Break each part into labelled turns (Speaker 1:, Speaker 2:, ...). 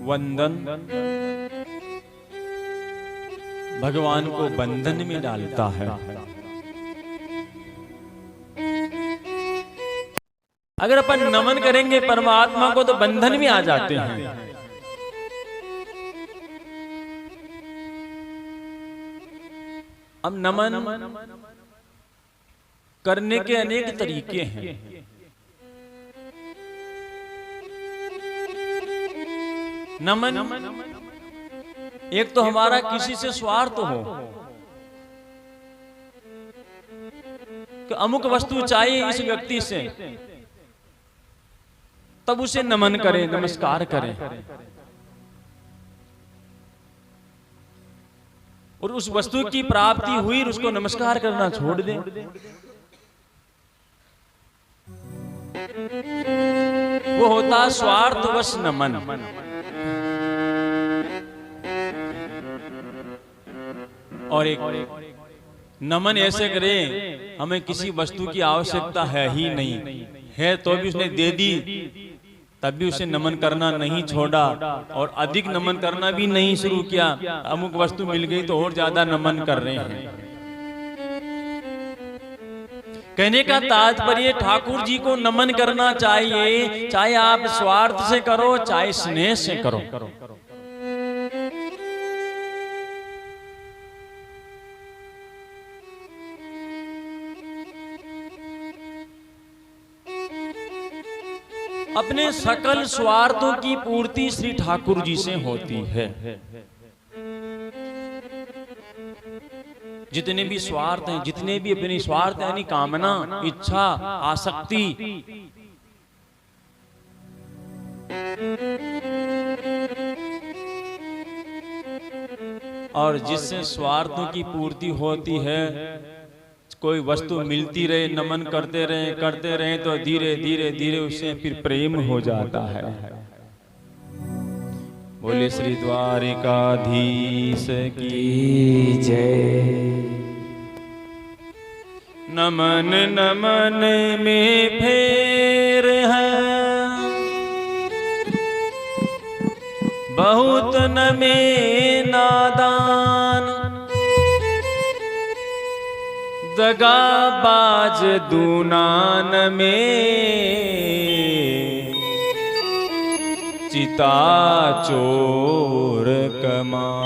Speaker 1: वंदन भगवान को बंधन में डालता है। अगर अपन नमन करेंगे परमात्मा को तो बंधन में आ जाते हैं। अब नमन करने के अनेक तरीके हैं। नमन एक तो हमारा किसी से स्वार्थ हो कि अमुक वस्तु चाहिए इस व्यक्ति से, तब उसे नमन करें, नमस्कार करें, और उस वस्तु की प्राप्ति हुई और उसको नमस्कार करना छोड़ दें। वो होता स्वार्थवश नमन। और एक नमन ऐसे करें, हमें किसी वस्तु की आवश्यकता है ही नहीं है तो भी उसने दे दी, तब भी उसे नमन करना नहीं छोड़ा और अधिक नमन करना भी नहीं शुरू किया। अमुक वस्तु मिल गई तो और ज्यादा नमन कर रहे हैं। कहने का तात्पर्य ठाकुर जी को नमन करना चाहिए, चाहे आप स्वार्थ से करो चाहे स्नेह से करो। अपने सकल स्वार्थों की पूर्ति श्री ठाकुर जी से होती है। जितने भी स्वार्थ हैं, जितने भी अपनी स्वार्थ यानी कामना, इच्छा, आसक्ति, और जिससे स्वार्थों की पूर्ति होती है, कोई वस्तु मिलती रहे, नमन करते रहे तो धीरे धीरे धीरे उससे फिर प्रेम हो जाता है। बोले श्री द्वारिकाधीश की जय। नमन नमन में फेर है, बहुत नमे नादान, दगाबाज दूनान में, चिता चोर कमान।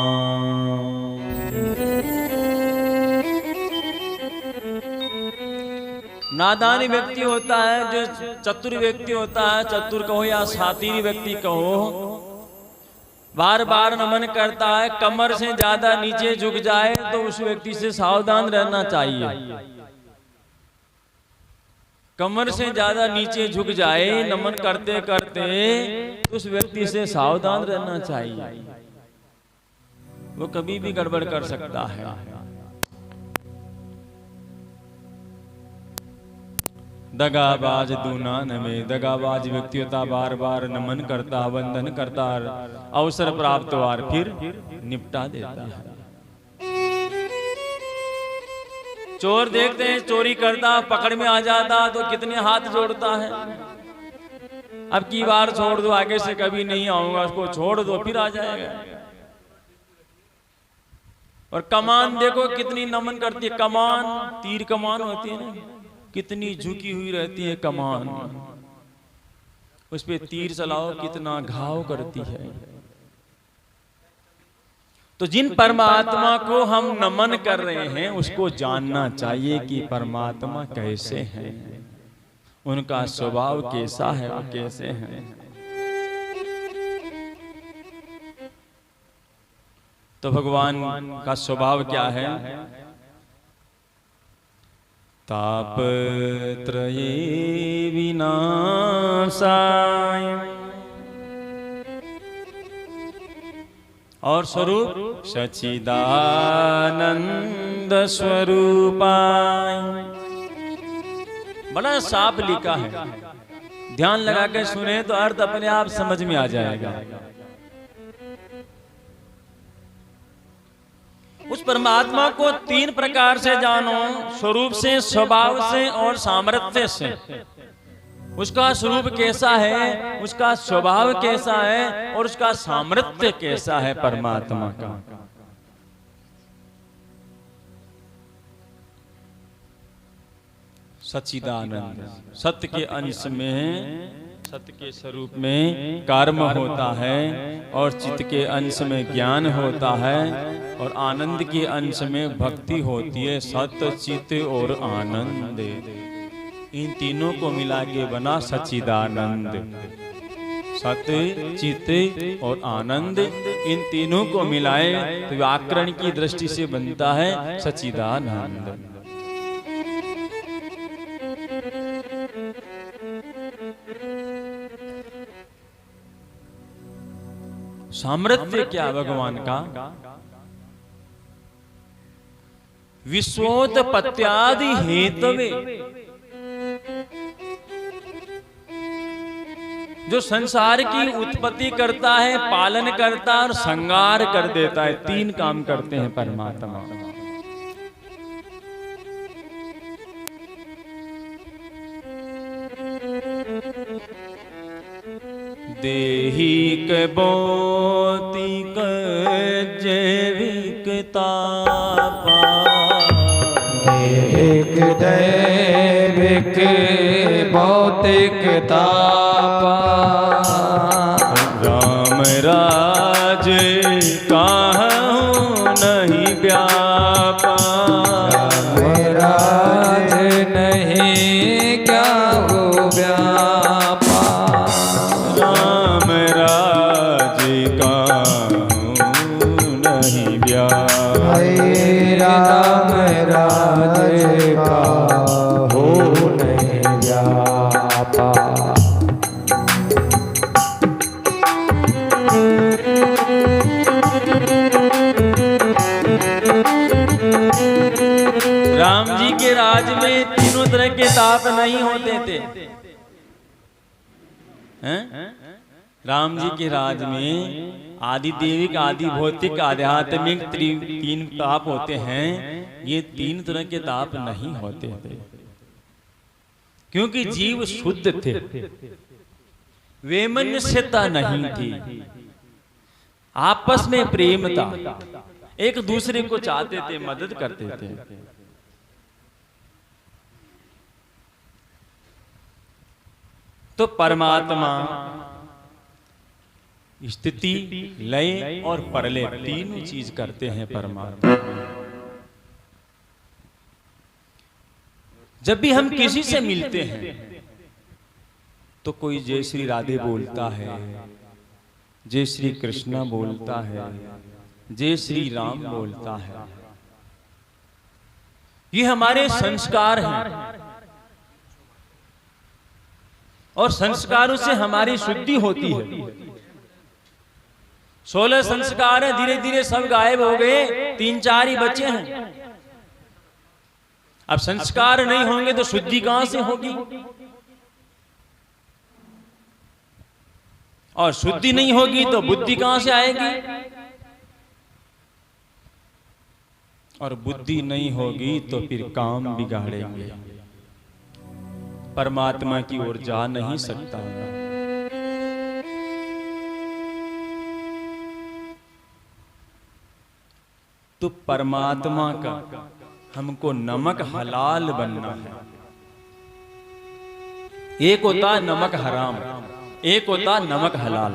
Speaker 1: नादान व्यक्ति होता है, जो चतुर व्यक्ति होता है, चतुर कहो या शातिर व्यक्ति कहो, बार बार नमन करता है, कमर से ज्यादा नीचे झुक जाए तो उस व्यक्ति से सावधान रहना चाहिए। कमर से ज्यादा नीचे झुक जाए नमन करते करते तो उस व्यक्ति से सावधान रहना चाहिए, वो कभी भी गड़बड़ कर सकता है। दगाबाज दूनान में, दगाबाज व्यक्ति होता, बार बार नमन करता, वंदन करता, अवसर प्राप्त हुआ फिर निपटा देता है। चोर देखते हैं चोरी करता, पकड़ में आ जाता तो कितने हाथ जोड़ता है, अब की बार छोड़ दो, आगे से कभी नहीं आऊंगा, उसको छोड़ दो, फिर आ जाएगा। और कमान देखो कितनी नमन करती है, कमान तीर कमान होती है ना, कितनी झुकी हुई रहती है कमान, उस पे तीर चलाओ कितना घाव करती है। तो जिन परमात्मा को हम नमन कर रहे हैं उसको जानना चाहिए कि परमात्मा कैसे हैं, उनका स्वभाव कैसा है, वो कैसे हैं। तो भगवान का स्वभाव क्या है? तापत्रये विनाशाय, और स्वरूप सच्चिदानंद स्वरूपाय। बड़ा साफ लिखा है, ध्यान लगा के सुने तो अर्थ अपने आप समझ में आ जाएगा। उस परमात्मा को तीन प्रकार से जानो, स्वरूप से, स्वभाव से और सामर्थ्य से। उसका स्वरूप कैसा है, उसका स्वभाव कैसा है और उसका सामर्थ्य कैसा है परमात्मा का। सच्चिदानंद सत्य के अंश में, सत्य के स्वरूप में कर्म होता है और चित्त के अंश में ज्ञान होता है और आनंद के अंश में भक्ति होती है। सत्य, चित्त और आनंद, इन तीनों को मिला के बना सच्चिदानंद। सत्य, चित्त और आनंद, इन तीनों को मिलाए तो व्याकरण की दृष्टि से बनता है सच्चिदानंद। सामर्थ्य क्या भगवान का? विश्वोत्पत्त्यादि हेतवे, जो संसार की उत्पत्ति करता है, पालन करता है और संहार कर देता है। तीन काम करते हैं परमात्मा। देहिक भौतिक जैविक तापा,
Speaker 2: देहिक दैविक भौतिक तापा,
Speaker 1: राम राज काहू नहीं व्यापा,
Speaker 2: राम राज नहीं क्या हो व्यापा,
Speaker 1: राम राज काहू नहीं व्यापा,
Speaker 2: राम राज का हो नहीं व्यापा।
Speaker 1: राम जी के राज में तीनों तरह के ताप नहीं होते थे। हैं? राम जी के राज में आदि देविक, आदि भौतिक, आध्यात्मिक तीन ताप होते हैं। ये तीन तरह के ताप नहीं होते थे क्योंकि जीव शुद्ध थे, वैमनस्यता नहीं थी, आपस में प्रेम था, एक दूसरे को चाहते थे, मदद करते थे। तो परमात्मा स्थिति, लय और प्रलय तीनों चीज करते हैं परमात्मा। जब भी हम किसी से मिलते हैं तो कोई जय श्री राधे बोलता है, जय श्री कृष्णा बोलता है, जय श्री राम बोलता है। ये हमारे संस्कार हैं और संस्कारों से हमारी शुद्धि होती है। 16 संस्कार है, धीरे धीरे सब गायब हो गए, 3-4 ही बचे हैं। अब संस्कार नहीं होंगे तो शुद्धि कहां से होगी, और शुद्धि नहीं होगी तो बुद्धि कहां से आएगी, और बुद्धि नहीं होगी तो फिर काम बिगाड़ेंगे, परमात्मा की ओर जा नहीं सकता। तो परमात्मा का हमको नमक हलाल बनना है। एक होता नमक हराम, एक होता नमक हलाल।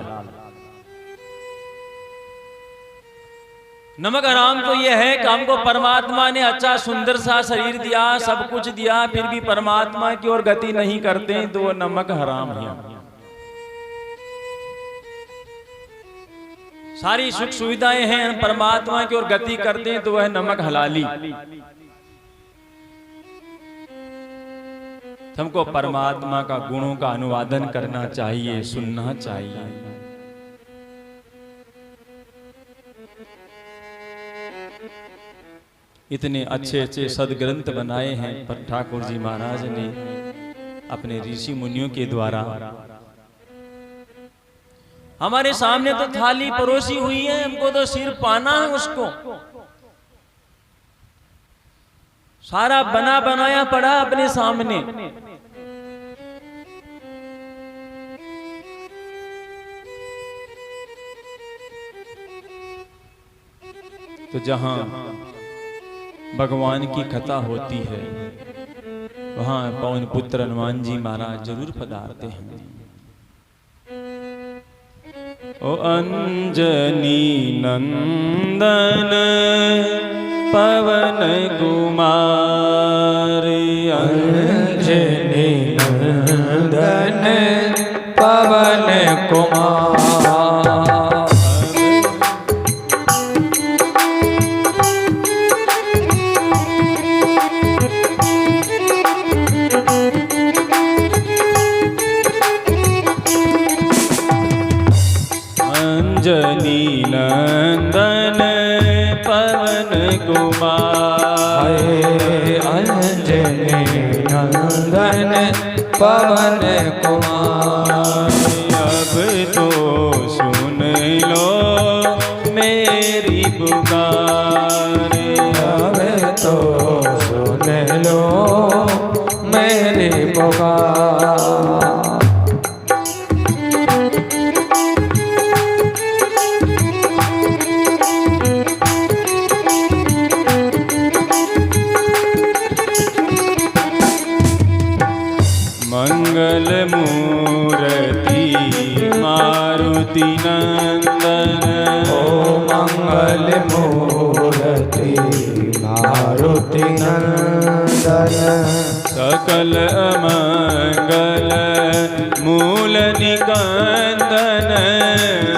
Speaker 1: नमक हराम तो यह है कि हमको परमात्मा ने अच्छा सुंदर सा शरीर दिया, सब कुछ दिया, फिर भी परमात्मा की ओर गति नहीं करते तो वो नमक हराम है। सारी सुख सुविधाएं हैं, परमात्मा की ओर गति करते हैं तो वह नमक हलाली। हमको परमात्मा का गुणों का अनुवादन करना चाहिए, सुनना चाहिए। इतने अच्छे अच्छे सदग्रंथ बनाए हैं पर ठाकुर जी महाराज ने अपने ऋषि मुनियों के द्वारा। हमारे सामने तो थाली परोसी हुई है, हमको तो सिर्फ पाना है उसको। सारा बना बनाया पड़ा अपने सामने, तो जहां भगवान की कथा होती है वहां पवन पुत्र हनुमान जी महाराज जरूर पधारते हैं। ओ अंजनी नंदन पवन कुमार,
Speaker 2: अंजनी नंदन पवन कुमार,
Speaker 1: अंजनी नंदन पवन कुमार,
Speaker 2: अंजनी नंदन पवन कुमार।
Speaker 1: अब तो सुन लो मेरी पुकार,
Speaker 2: अब तो सुन लो मेरी पुकार।
Speaker 1: मंगल मूर्ति मारुति नंदन,
Speaker 2: ओ मंगल मूर्ति मारुति नंदन,
Speaker 1: सकल अमंगल मूल निकंदन,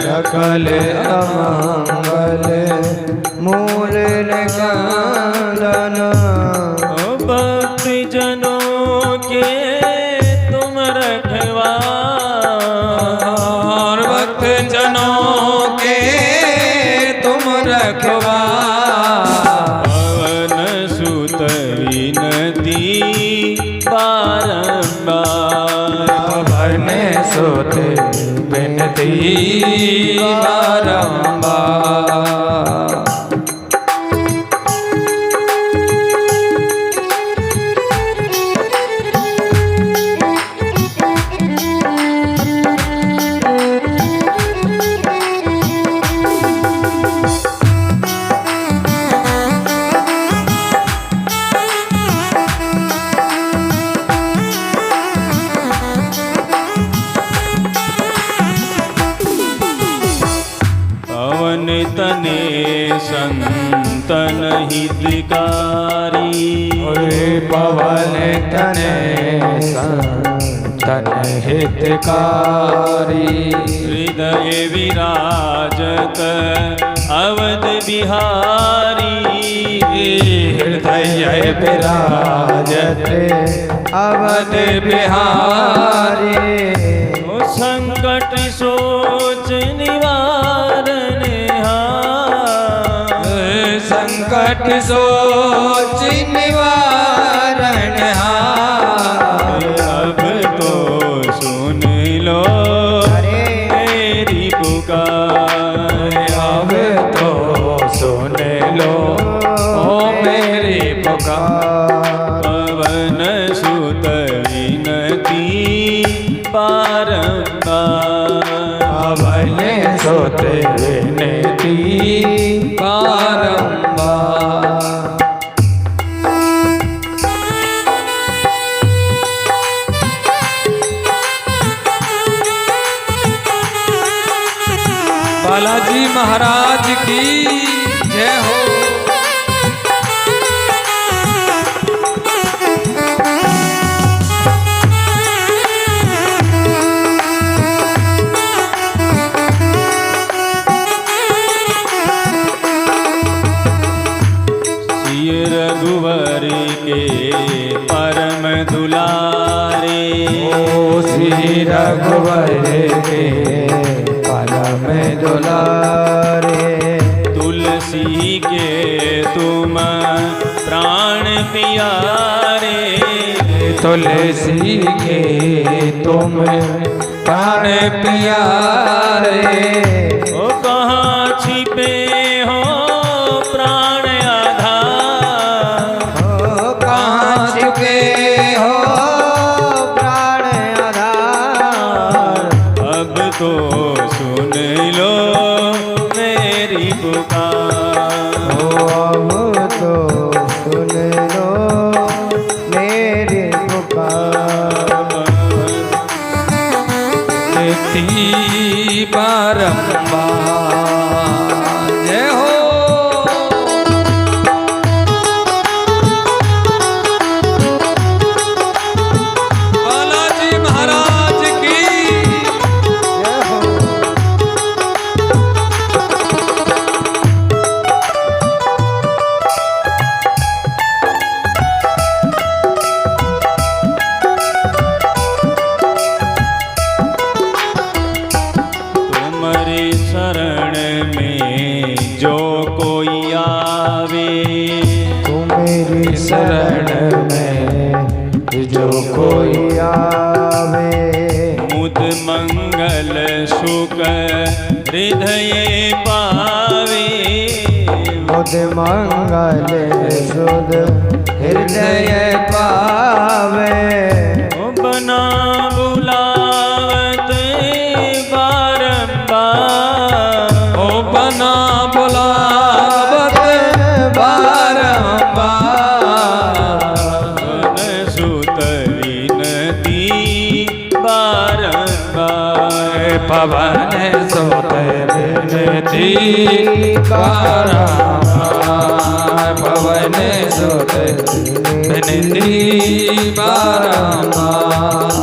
Speaker 2: सकल अमंगल मूल निकंदन।
Speaker 1: भक्ति जनों के तुम रखवार,
Speaker 2: भक्त जनों के तुम रखवार।
Speaker 1: पवन सुत विनती बारंबार,
Speaker 2: पवन सुत विनती बारंबार।
Speaker 1: पवन तने संतन हितकारी,
Speaker 2: पवन तने संतन हितकारी।
Speaker 1: हृदय विराजत अवध बिहारी,
Speaker 2: हृदय विराजत अवध बिहारी।
Speaker 1: ओ संकट सोच निवारण हार,
Speaker 2: संकट सोच निवारण हार।
Speaker 1: अब तो सुन लो मेरी पुकार,
Speaker 2: अब तो सुन लो ओ मेरी पुकार।
Speaker 1: पवन सुत विनती बारंबार,
Speaker 2: पवन सुत विनती बारंबार। बालाजी महाराज की जय हो।
Speaker 1: रघुवर के परम दुलारे,
Speaker 2: ओ श्री रघुवर के परम दुलारे।
Speaker 1: तुलसी के तुम प्राण प्यारे,
Speaker 2: तुलसी के तुम प्राण प्यारे।
Speaker 1: ओ कहाँ छिपे हो प्राण आधार,
Speaker 2: कहाँ छिपे हो प्राण आधार।
Speaker 1: अब तो सुन लो मेरी पुकार,
Speaker 2: ओ बारंबार जय हो।
Speaker 3: बालाजी महाराज की
Speaker 2: जय हो।
Speaker 1: तुम्हारी शरण में जो कोई आवे,
Speaker 2: मेरी शरण में जो कोई आवे,
Speaker 1: मुद मंगल सुख हृदय पावे।
Speaker 2: मुद मंगल सुध हृदय पावे।
Speaker 1: बना बुलावत बारंबार,
Speaker 3: ओ बना बुलावत
Speaker 2: बारंबार,
Speaker 1: सुत विनती बारंबार।
Speaker 3: पवन सुत विनती बारंबार, पवन सुत विनती बारंबार,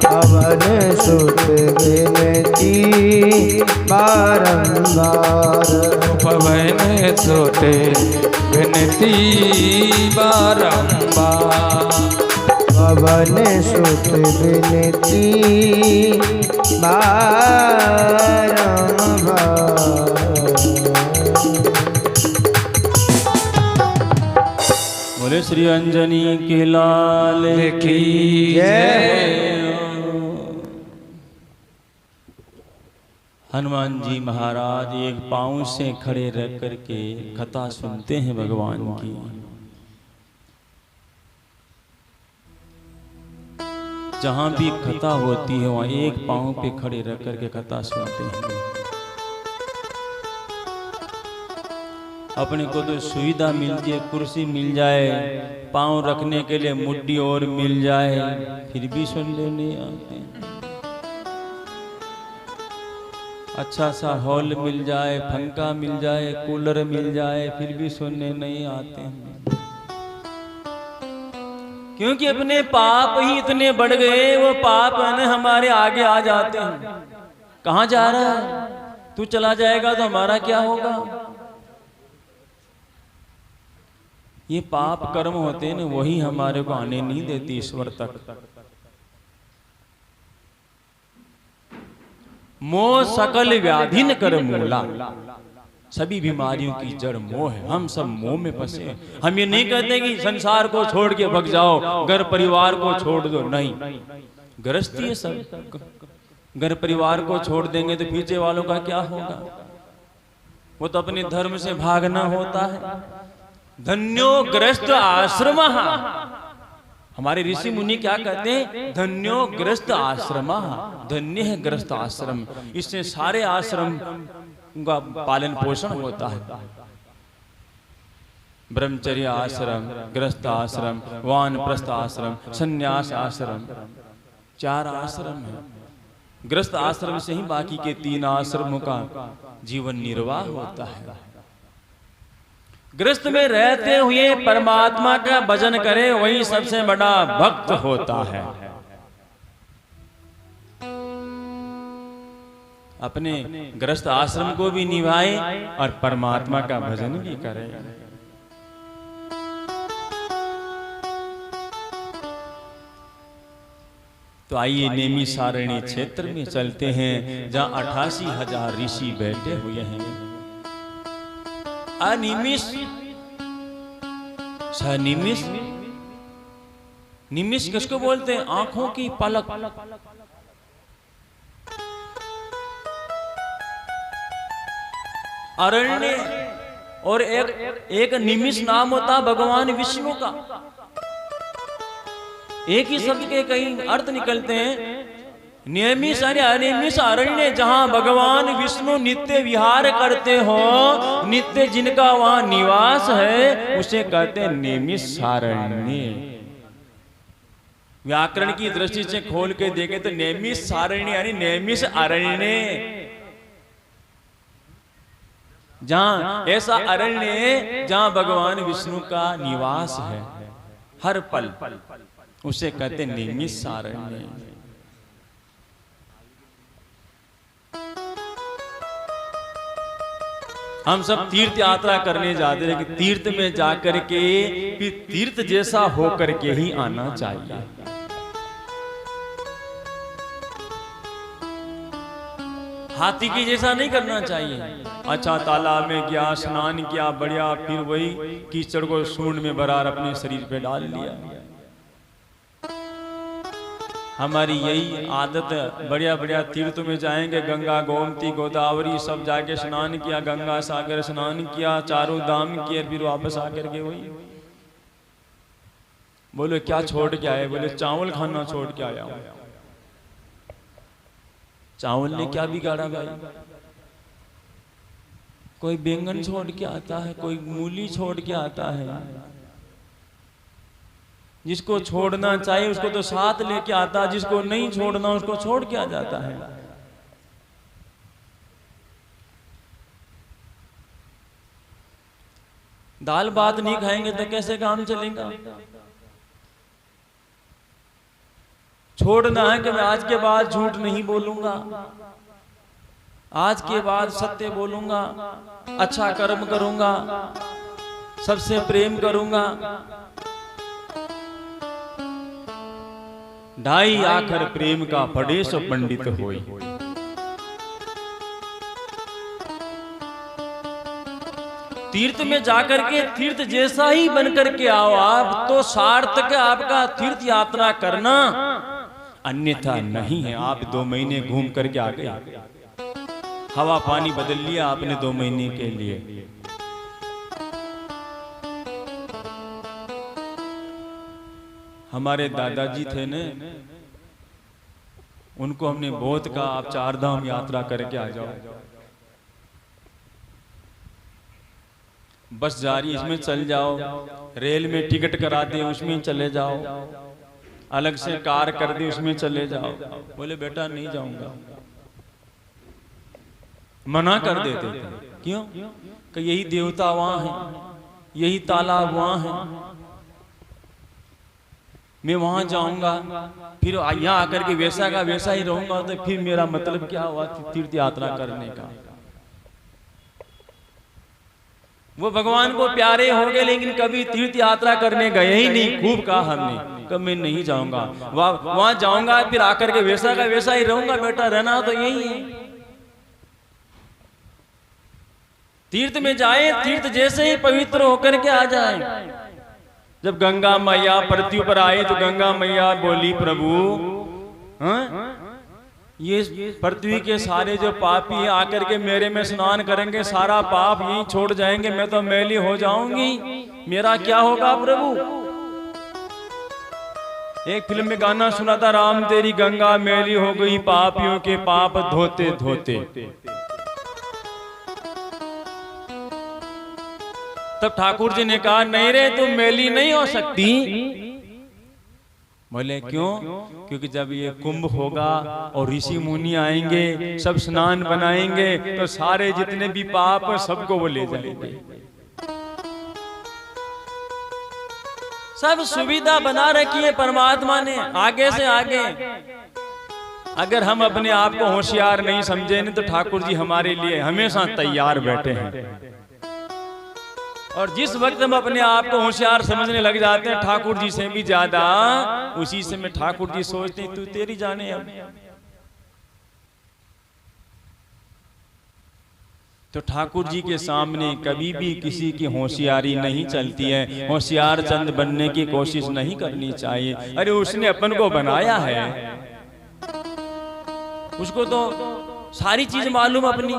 Speaker 2: पवन सुत विनती बारंबार।
Speaker 3: पवन सुत विनती बारंबार,
Speaker 2: पवन सुत विनती बारंबार।
Speaker 1: बोले श्री अंजनी के लाल
Speaker 3: की
Speaker 2: जय।
Speaker 1: हनुमान जी महाराज एक पांव से खड़े रह करके कथा सुनते हैं भगवान की। जहां भी कथा होती है वहां एक पांव पे खड़े रह करके कथा सुनते हैं। अपने को तो सुविधा मिल जाए, कुर्सी मिल जाए, पांव रखने के लिए मुड्डी और मिल जाए, फिर भी सुनने नहीं आते। अच्छा सा हॉल मिल जाए, पंखा मिल जाए, कूलर मिल जाए, फिर भी सुनने नहीं आते हैं। क्योंकि अपने पाप ही इतने बढ़ गए, वो पाप है ना हमारे आगे आ जाते हैं। कहाँ जा रहा है तू? चला जाएगा तो हमारा क्या होगा? ये पाप कर्म होते हैं ना, वही हमारे को आने नहीं देती ईश्वर तक। मोह सकल व्याधि न कर मूला, सभी बीमारियों की जड़ मोह है। हम सब मोह में फंसे हैं। हम ये नहीं कहते कि संसार को छोड़ के भग जाओ, घर परिवार को छोड़ दो, नहीं। गृहस्थी है सब। घर परिवार को छोड़ देंगे तो पीछे वालों का क्या होगा? वो तो अपने धर्म से भागना होता है। धन्यो ग्रस्त आश्रम, हमारे ऋषि मुनि क्या कहते हैं? धन्यो ग्रस्त आश्रम, धन्य है ग्रस्त आश्रम। इससे सारे आश्रम का पालन पोषण होता है। ब्रह्मचर्य आश्रम, गृहस्थ आश्रम, वानप्रस्थ आश्रम, संन्यास आश्रम, 4 आश्रम है। गृहस्थ आश्रम से ही बाकी के 3 आश्रमों का जीवन निर्वाह होता है। गृहस्थ में रहते हुए परमात्मा का भजन करे, वही सबसे बड़ा भक्त होता है। अपने गृहस्थ आश्रम को भी निभाए और परमात्मा का भजन भी करे। तो आइए नैमिषारण्य क्षेत्र में चलते हैं, जहां 88,000 ऋषि बैठे हुए हैं। अनिमिष सनिमिष, निमिष किसको बोलते हैं? आंखों की पलक। अरण्य और एक निमिष नाम होता भगवान विष्णु का। एक ही शब्द के कई अर्थ निकलते हैं। नियमिष यानी अनिमिष अरण्य, जहां भगवान विष्णु नित्य विहार करते हो, नित्य जिनका वहां निवास है, उसे कहते हैं नैमिषारण्य। व्याकरण की दृष्टि से खोल के देखें तो नैमिषारण्य यानी नैमिष अरण्य। जहां ऐसा अरण्य है जहां भगवान विष्णु का निवास है हर पल, उसे कहते नैमिषारण्य। हम सब तीर्थ यात्रा करने जाते हैं कि तीर्थ में जाकर के फिर तीर्थ जैसा होकर के ही आना चाहिए। हाथी की जैसा नहीं करना चाहिए। अच्छा तालाब में गया, स्नान किया, बढ़िया, फिर वही कीचड़ को सूंड में बरार अपने शरीर पे डाल लिया। हमारी यही आदत है, बढ़िया बढ़िया तीर्थों में जाएंगे, गंगा गोमती गोदावरी सब जाके स्नान किया, गंगा सागर स्नान किया, चारों धाम किए, फिर वापस आकर के वही बोले क्या छोड़ के आए? बोले चावल खाना छोड़ के आया हूं। चावल ने क्या बिगाड़ा भाई? कोई बैंगन छोड़ के आता है, कोई मूली छोड़ के आता है। जिसको छोड़ना चाहिए उसको तो साथ लेके आता, जिसको नहीं छोड़ना उसको छोड़ के आ जाता है। दाल भात नहीं खाएंगे तो कैसे काम चलेगा? छोड़ना है कि मैं आज के बाद झूठ नहीं बोलूंगा, आज के बाद सत्य बोलूंगा, अच्छा कर्म करूंगा, सबसे प्रेम करूंगा। ढाई आखर प्रेम का पढ़े सो पंडित होई। तीर्थ में जाकर के तीर्थ जैसा ही बनकर के आओ आप, तो सार्थक है आपका तीर्थ यात्रा करना, अन्यथा नहीं है। आप 2 महीने घूम करके आ गए, हवा पानी बदल लिया आपने 2 महीने के लिए। हमारे दादाजी थे ने, उनको हमने बहुत कहा आप 4 धाम यात्रा करके आ जाओ। बस जा रही इसमें चल जाओ, रेल में टिकट करा दे उसमें चले जाओ, अलग से कार कर दी उसमें चले जाओ। बोले बेटा नहीं जाऊंगा, मना कर देते थे। क्यों? कि यही देवता वहां है, यही तालाब वहां है, मैं वहां जाऊंगा फिर यहाँ आकर के वैसा का वैसा ही रहूंगा, तो फिर मेरा मतलब क्या हुआ तीर्थ यात्रा करने का? वो भगवान को प्यारे हो गए लेकिन कभी तीर्थ यात्रा करने गए ही नहीं। खूब कहा हमने, कब मैं नहीं जाऊंगा, वहां जाऊंगा फिर आकर के वैसा का वैसा ही रहूंगा। बेटा रहना तो यही है। तीर्थ में जाए, तीर्थ जैसे ही पवित्र होकर के आ जाए। जब गंगा मैया पृथ्वी पर आई तो गंगा मैया बोली प्रभु ये पृथ्वी के सारे जो पापी हैं आकर के मेरे में स्नान करेंगे, सारा पाप यहीं छोड़ जाएंगे, मैं तो मैली हो जाऊंगी, मेरा क्या होगा प्रभु? एक फिल्म में गाना सुना था, राम तेरी गंगा मैली हो गई पापियों के पाप धोते धोते। तब ठाकुर जी ने कहा नहीं रे तुम मैली नहीं हो सकती। बोले क्यों? क्योंकि जब ये कुंभ होगा और ऋषि मुनि आएंगे, सब स्नान बनाएंगे, तो सारे जितने भी पाप सबको वो ले जाएंगे। सब सुविधा बना रखी है परमात्मा ने आगे से आगे। अगर हम अपने आप को होशियार नहीं समझे तो ठाकुर जी हमारे लिए हमेशा तैयार बैठे हैं। और जिस वक्त हम अपने आप को होशियार समझने लग जाते हैं ठाकुर जी से भी ज्यादा, उसी से में ठाकुर जी सोचते हैं तू तेरी जाने अब। तो ठाकुर जी के सामने कभी भी किसी की होशियारी नहीं चलती है, होशियार चंद बनने की कोशिश नहीं करनी चाहिए। अरे उसने अपन को बनाया है, उसको तो सारी चीज मालूम, अपनी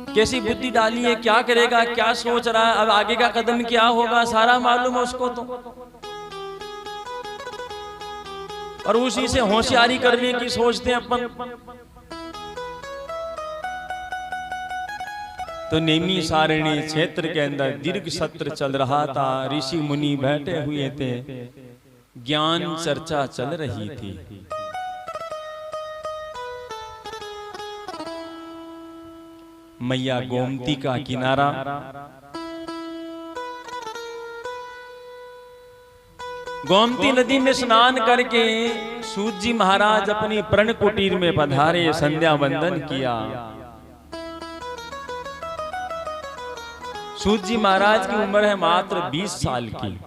Speaker 1: कैसी बुद्धि डाली है, क्या करेगा, क्या सोच रहा है, अब आगे का कदम क्या होगा, सारा मालूम है उसको तो। और उसी से होशियारी करने की सोचते हैं अपन। तो नैमिषारण्य क्षेत्र के अंदर दीर्घ सत्र चल रहा था, ऋषि मुनि बैठे हुए थे, ज्ञान चर्चा चल रही थी। मैया गोमती का किनारा। गोमती नदी में स्नान करके सूत जी महाराज अपनी प्रण कुटीर में पधारे, संध्या वंदन किया। सूत जी महाराज की उम्र है मात्र 20 साल की।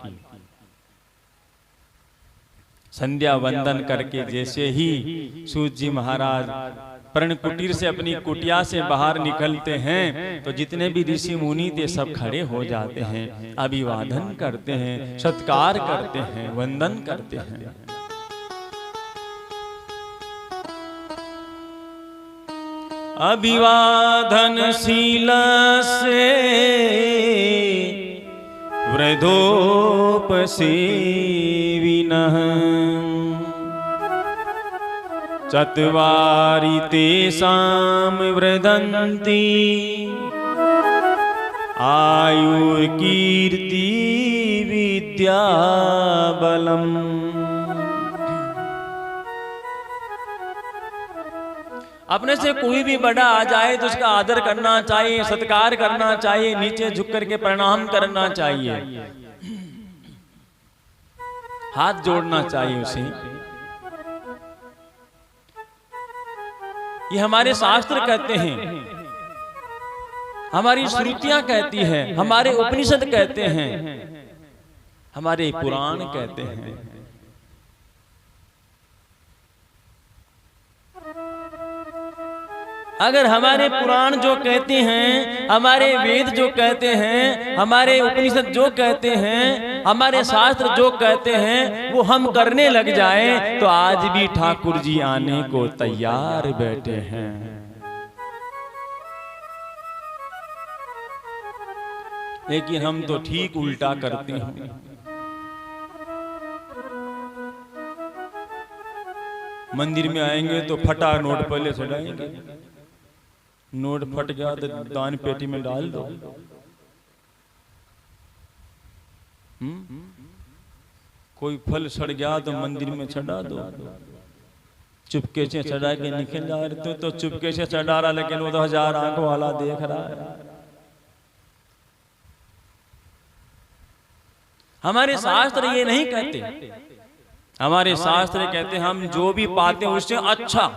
Speaker 1: संध्या वंदन करके जैसे ही सूत जी महाराज प्रण कुटीर से अपनी कुटिया से बाहर निकलते हैं तो जितने भी ऋषि मुनि थे सब खड़े हो जाते हैं, अभिवादन करते हैं, सत्कार करते हैं, वंदन करते हैं। अभिवादनशील से वृद्धोपसेविनः चत्वारि तेषां वृद्धन्ति आयुर्कीर्ति विद्या बलम्। अपने से कोई भी बड़ा आ जाए तो उसका आदर करना चाहिए, सत्कार करना चाहिए, नीचे झुक करके प्रणाम करना चाहिए, हाथ जोड़ना चाहिए उसे। ये हमारे शास्त्र कहते हैं, हमारी श्रुतियां कहती हैं, हमारे उपनिषद कहते हैं, हमारे पुराण कहते हैं। अगर हमारे पुराण जो कहते हैं, हमारे वेद जो कहते हैं, हमारे उपनिषद जो कहते हैं, हमारे शास्त्र जो कहते हैं वो हम करने लग जाएं तो आज भी ठाकुर जी आने को तैयार बैठे हैं। लेकिन हम तो ठीक उल्टा करते हैं। मंदिर में आएंगे तो फटा नोट पहले चढ़ाएंगे, नोट फट गया तो दान पेटी में डाल दो। कोई फल सड़ गया तो मंदिर में चढ़ा दो। चुपके से चढ़ा के निकल जा रहे तो चुपके से चढ़ा रहा, लेकिन वो तो 1000 आंखों वाला देख रहा है। हमारे शास्त्र ये नहीं कहते, हमारे शास्त्र कहते हम जो भी पाते हैं उससे अच्छा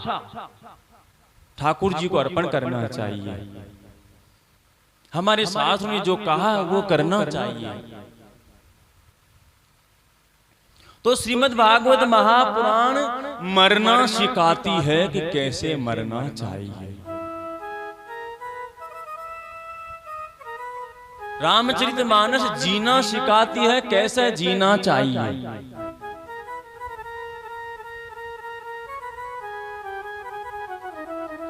Speaker 1: ठाकुर जी को अर्पण करना चाहिए। हमारे शास्त्र ने जो कहा वो करना चाहिए। तो श्रीमद् भागवत महापुराण मरना सिखाती है कि कैसे मरना चाहिए। रामचरितमानस जीना सिखाती है कैसे जीना चाहिए।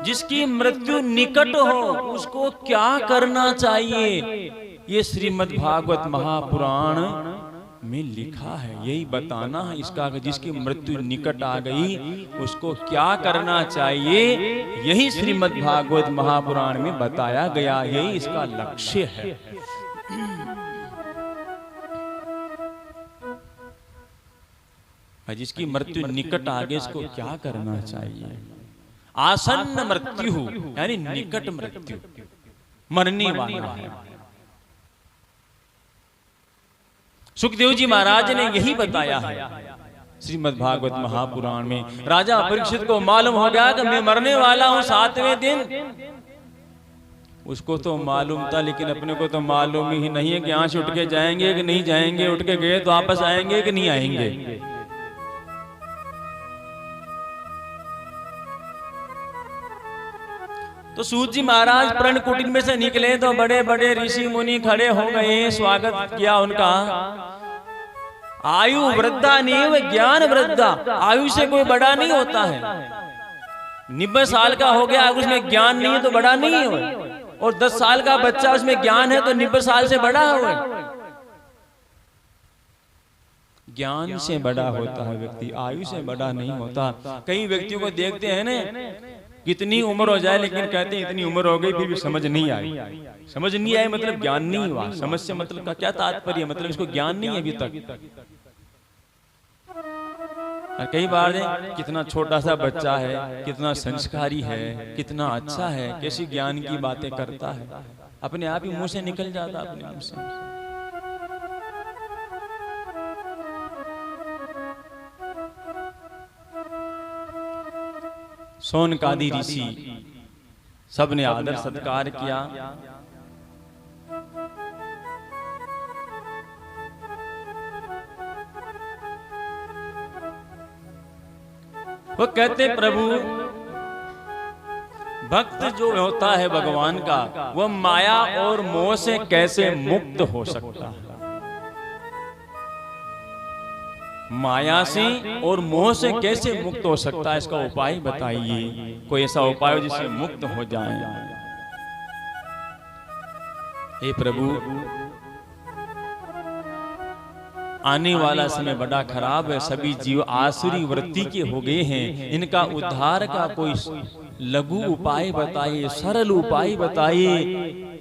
Speaker 1: जिसकी मृत्यु निकट हो उसको क्या करना चाहिए, ये श्रीमद् भागवत महापुराण में लिखा है। यही बताना है इसका, जिसकी मृत्यु निकट आ गई उसको क्या करना चाहिए, यही श्रीमद् भागवत महापुराण में बताया गया, यही इसका लक्ष्य है। जिसकी मृत्यु निकट आ गई उसको क्या करना चाहिए। आसन्न मृत्यु यानी निकट मृत्यु, मरने वाला है। सुखदेव जी महाराज ने यही बताया है श्रीमद् भागवत महापुराण में। राजा परीक्षित को मालूम हो गया कि मैं मरने वाला हूं 7वें दिन। उसको तो मालूम था, लेकिन अपने को तो मालूम ही नहीं है कि यहाँ से उठ के जाएंगे कि नहीं जाएंगे, उठ के गए तो वापस आएंगे कि नहीं आएंगे। तो सूत जी महाराज प्रण कुटीर में से निकले तो बड़े बड़े ऋषि मुनि खड़े हो गए, स्वागत किया उनका। आयु वृद्धा नीव ज्ञान वृद्धा, आयु से कोई बड़ा नहीं होता है। 90 साल का हो गया उसमें ज्ञान नहीं है तो बड़ा नहीं है, और 10 साल का बच्चा उसमें ज्ञान है तो 90 साल से बड़ा हुआ। ज्ञान से बड़ा होता है व्यक्ति, आयु से बड़ा नहीं होता। कई व्यक्तियों को देखते हैं ना, कितनी उम्र हो जाए लेकिन कहते हैं इतनी उम्र हो गई फिर भी समझ नहीं आई। समझ नहीं आई मतलब ज्ञान नहीं हुआ। समझ से मतलब का क्या तात्पर्य, मतलब इसको ज्ञान नहीं है अभी तक। और कई बार कितना छोटा सा बच्चा है, कितना संस्कारी है, कितना अच्छा है, कैसी ज्ञान की बातें करता है, अपने आप ही मुंह से निकल जाता अपने मुंह से। सोनकादि ऋषि सबने आदर सत्कार किया। वो कहते प्रभु, भक्त जो होता है भगवान का, वह माया और मोह से कैसे मुक्त हो सकता है? माया से और मोह से कैसे मुक्त हो सकता है, इसका उपाय बताइए। कोई ऐसा उपाय हो जिससे मुक्त हो जाए। हे प्रभु, आने वाला समय बड़ा खराब है, सभी जीव आसुरी वृत्ति के हो गए हैं। इनका उद्धार का कोई लघु उपाय बताइए, सरल उपाय बताइए।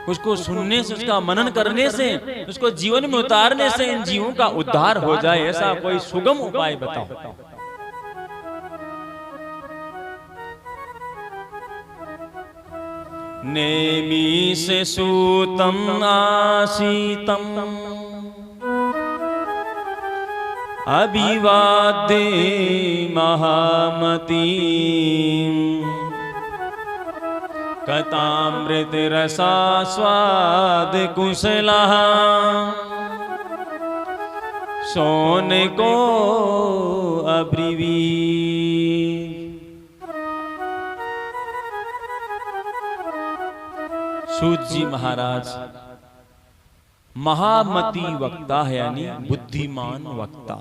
Speaker 1: उसको सुनने से, उसका मनन करने से, उसको जीवन में उतारने से इन जीवों का उद्धार हो जाए, ऐसा कोई सुगम उपाय बताओ। नेमि से सूतम आसीतम अभिवादे महामती कथामृत रसा स्वाद कुशला सोन को अब्रीवी। सूत जी महाराज महामती वक्ता है, यानी बुद्धिमान वक्ता,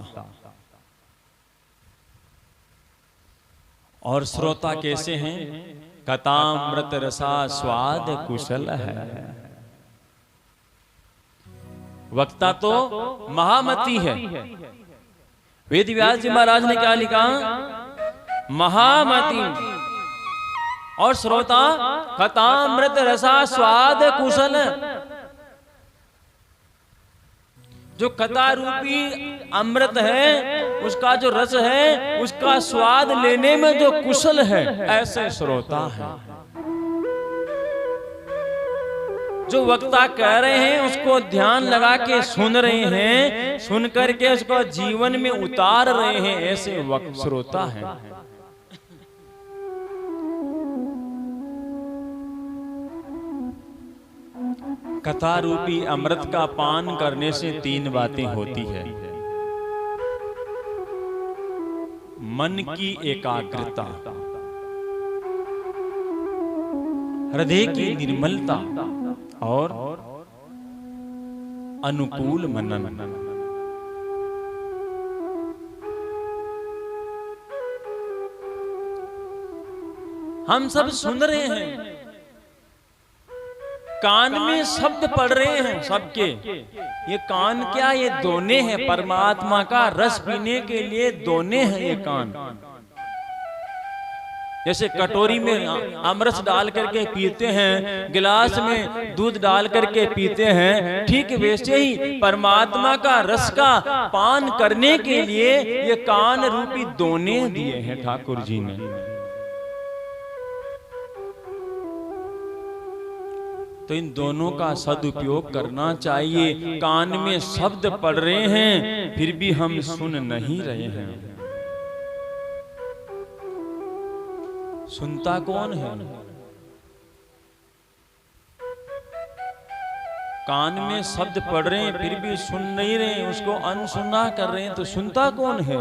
Speaker 1: और श्रोता कैसे हैं? कथामृत रसा स्वाद कुशल है। वक्ता तो महामती है। वेद व्यास जी महाराज ने क्या लिखा? महामती, और श्रोता कथामृत रसा स्वाद कुशल। जो कथा रूपी अमृत है, उसका जो रस है, उसका स्वाद लेने में जो कुशल है, ऐसे श्रोता है। जो वक्ता कह रहे हैं उसको ध्यान लगा के सुन रहे हैं, सुन करके उसको जीवन में उतार रहे हैं, ऐसे वक्त श्रोता है। कथा रूपी अमृत का पान करने से तीन बातें होती है। मन की एकाग्रता, हृदय की निर्मलता और अनुकूल मनन। हम सब सुन रहे हैं, कान में शब्द पढ़ रहे हैं सबके। ये कान क्या? ये दोने हैं, परमात्मा का रस पीने के लिए दोने हैं ये कान। जैसे कटोरी में अमरस डाल करके पीते हैं, गिलास में दूध डाल करके पीते हैं, ठीक वैसे ही परमात्मा का रस का पान करने के लिए ये कान रूपी दोने दिए हैं ठाकुर जी ने। तो इन दोनों का सदुपयोग करना चाहिए। कान में शब्द पढ़ रहे हैं, फिर भी हम सुन नहीं रहे हैं। सुनता कौन है? कान में शब्द पढ़ रहे हैं, फिर भी सुन नहीं रहे हैं, उसको अनसुना कर रहे हैं, तो सुनता कौन है?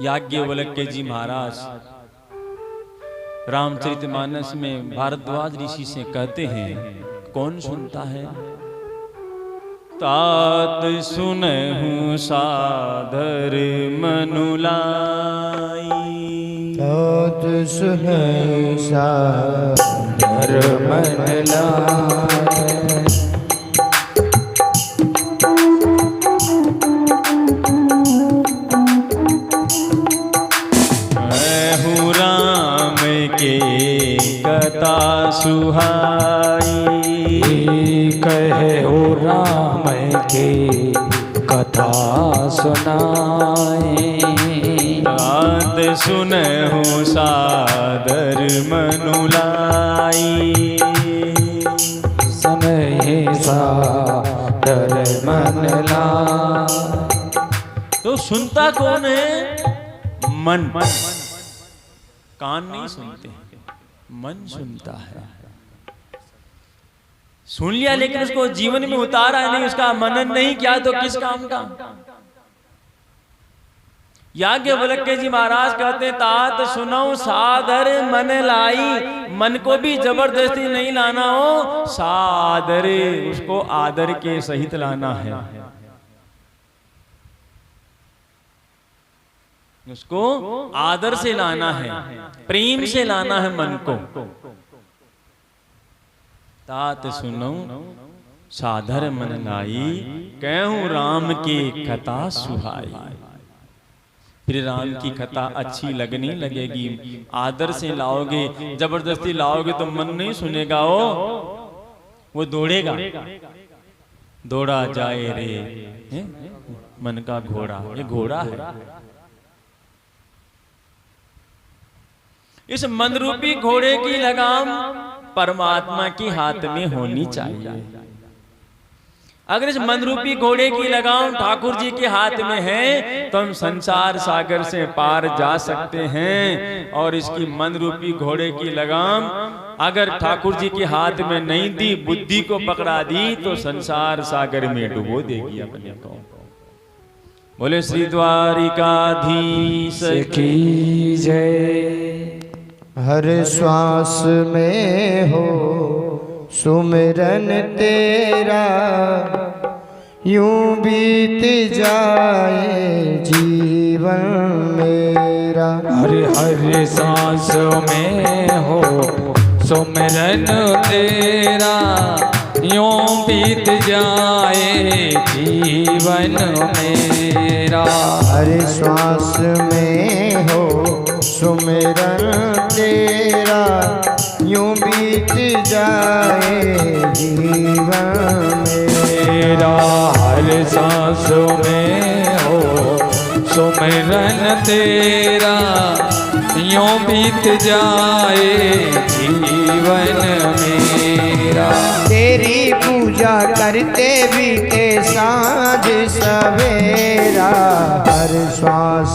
Speaker 1: याज्ञवल्क्य जी महाराज रामचरितमानस में भारद्वाज ऋषि से कहते हैं, कौन सुनता है? तात सुनहु सादर मनुलाई,
Speaker 2: तात सुनहु सादर मनुलाई।
Speaker 1: कथा सुहा
Speaker 3: कथा सुनाए।
Speaker 1: बात सुनहु सादर मनुलाई,
Speaker 3: सुनहि सादर मन लाए।
Speaker 1: तो सुनता कौन है? मन। कान नहीं सुनते, मन सुनता है। सुन लिया लेकिन उसको जीवन में उतारा नहीं, उसका मनन नहीं किया तो किस काम का? याज्ञवल्क्य जी महाराज कहते तात सुनो सादर मन लाई। मन को भी जबरदस्ती नहीं लाना हो, सादरे उसको आदर के सहित लाना है। उसको आदर से लाना है, प्रेम से लाना है मन को। तात सुनो सादर मन लाई, कहूं राम की कथा सुहाई। फिर राम की कथा अच्छी लगने लगेगी। आदर से लाओगे, जबरदस्ती लाओगे तो मन नहीं सुनेगा, वो दौड़ेगा। दौड़ा जाए रे मन का घोड़ा, ये घोड़ा है। इस मन रूपी घोड़े की लगाम परमात्मा के हाथ में होनी चाहिए। अगर इस मन रूपी घोड़े की लगाम ठाकुर जी के हाथ में है तो हम संसार सागर से पार जा सकते हैं। और इसकी मन रूपी घोड़े की लगाम अगर ठाकुर जी के हाथ में नहीं दी, बुद्धि को पकड़ा दी तो संसार सागर में डुबो देगी अपने को। बोले श्री द्वारिकाधीश
Speaker 3: की जय।
Speaker 2: हर श्वास में हो सुमिरन तेरा, यूं बीत जाए जीवन मेरा।
Speaker 3: हर हर सांस में हो सुमिरन तेरा, यूं बीत जाए जीवन मेरा।
Speaker 2: हर श्वास में हो सुमिरन तेरा, यूं बीत जाए जीवन मेरा।
Speaker 3: हर सांस में हो सुमिरन तेरा, यूं बीत जाए जीवन मेरा।
Speaker 2: तेरी पूजा करते बीते सांझ सवेरा, हर श्वास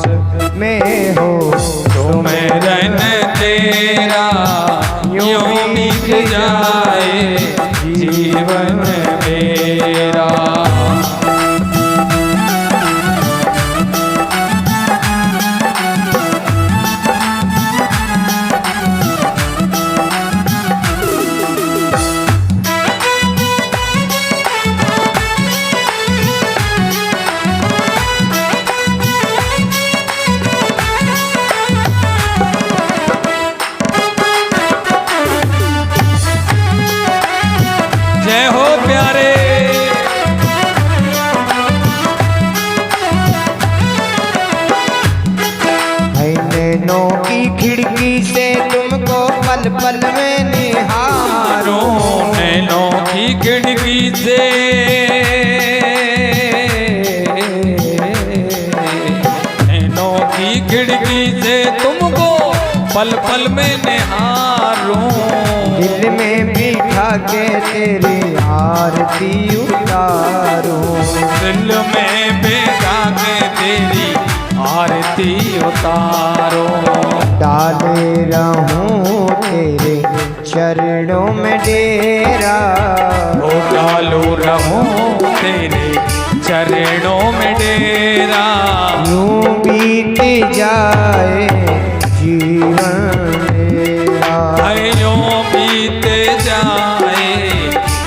Speaker 2: में हो
Speaker 3: सुमिरन तेरा, यूं बीत जाए जीवन मेरा। जय हो प्यारे।
Speaker 2: नैनों की खिड़की से तुमको पल पल में निहारूं।
Speaker 3: नैनों की खिड़की से, नैनों की खिड़की से तुमको पल पल में निहारूं।
Speaker 2: दिल में बिठा के तेरी आरती उतारूं।
Speaker 3: दिल में बिठा के तेरी आरती उतारो।
Speaker 2: डाले रहूं तेरे चरणों में डेरा,
Speaker 3: ओ डालो रहूं तेरे चरणों में डेरा।
Speaker 2: यूं बीत जाए जीवन मेरा,
Speaker 3: यूं बीत जाए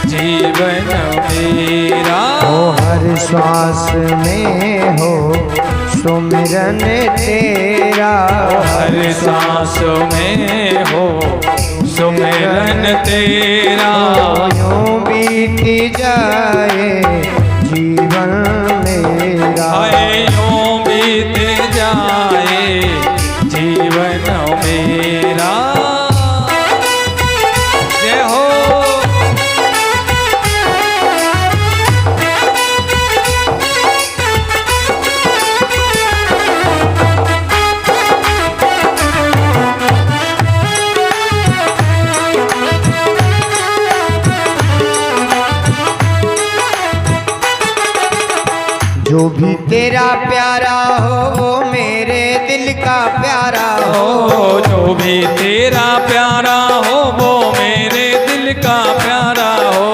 Speaker 3: जीवन मेरा।
Speaker 2: ओ हर श्वास में हो सुमिरन तेरा,
Speaker 3: हर सांस में हो सुमिरन तेरा।
Speaker 2: यूं बीत जाए जीवन मेरा,
Speaker 3: यूं बीत जाए जीवन मेरा। जय हो।
Speaker 2: भी तेरा प्यारा हो वो मेरे दिल का प्यारा हो।
Speaker 3: ओ जो भी तेरा प्यारा हो वो मेरे दिल का प्यारा हो।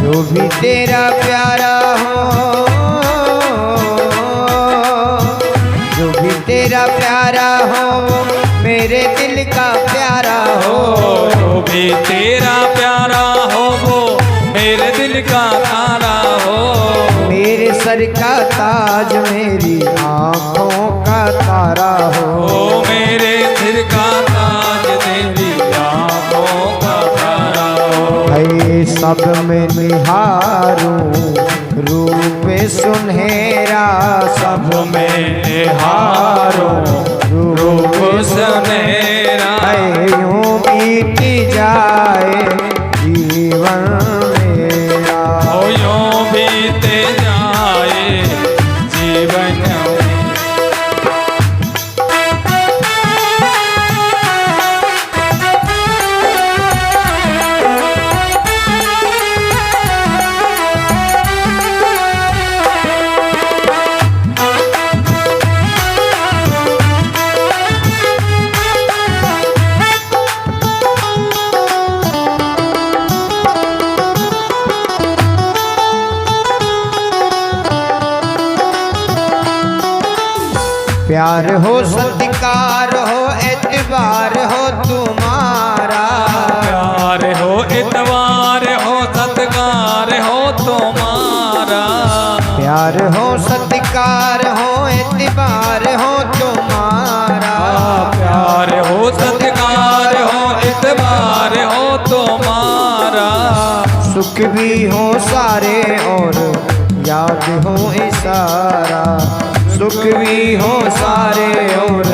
Speaker 2: जो भी तेरा प्यारा हो, जो भी तेरा प्यारा हो वो मेरे दिल का प्यारा हो।
Speaker 3: जो भी तेरा प्यारा हो वो मेरे दिल का तारा हो।
Speaker 2: मेरे सर का ताज मेरी आँखों का तारा हो।
Speaker 3: ओ मेरे सिर का ताज तेरी आँखों का तारा हो।
Speaker 2: है सब में निहारूं रूप सुनहरा, सब में
Speaker 3: निहारो रूप सुनहरा।
Speaker 2: है यूं बीत जाए जीवन मेरा।
Speaker 3: ओ यूं बीते जाए जीवन।
Speaker 2: प्यार हो सत्कार हो एतबार हो तुम्हारा।
Speaker 3: प्यार हो इतवार हो सत्कार हो तुम्हारा।
Speaker 2: प्यार हो सत्कार हो एतबार हो तुम्हारा।
Speaker 3: प्यार हो सत्कार हो इतबार हो तुम्हारा।
Speaker 2: सुख भी हो सारे और याद हो इशारा। सुख भी हो सारे और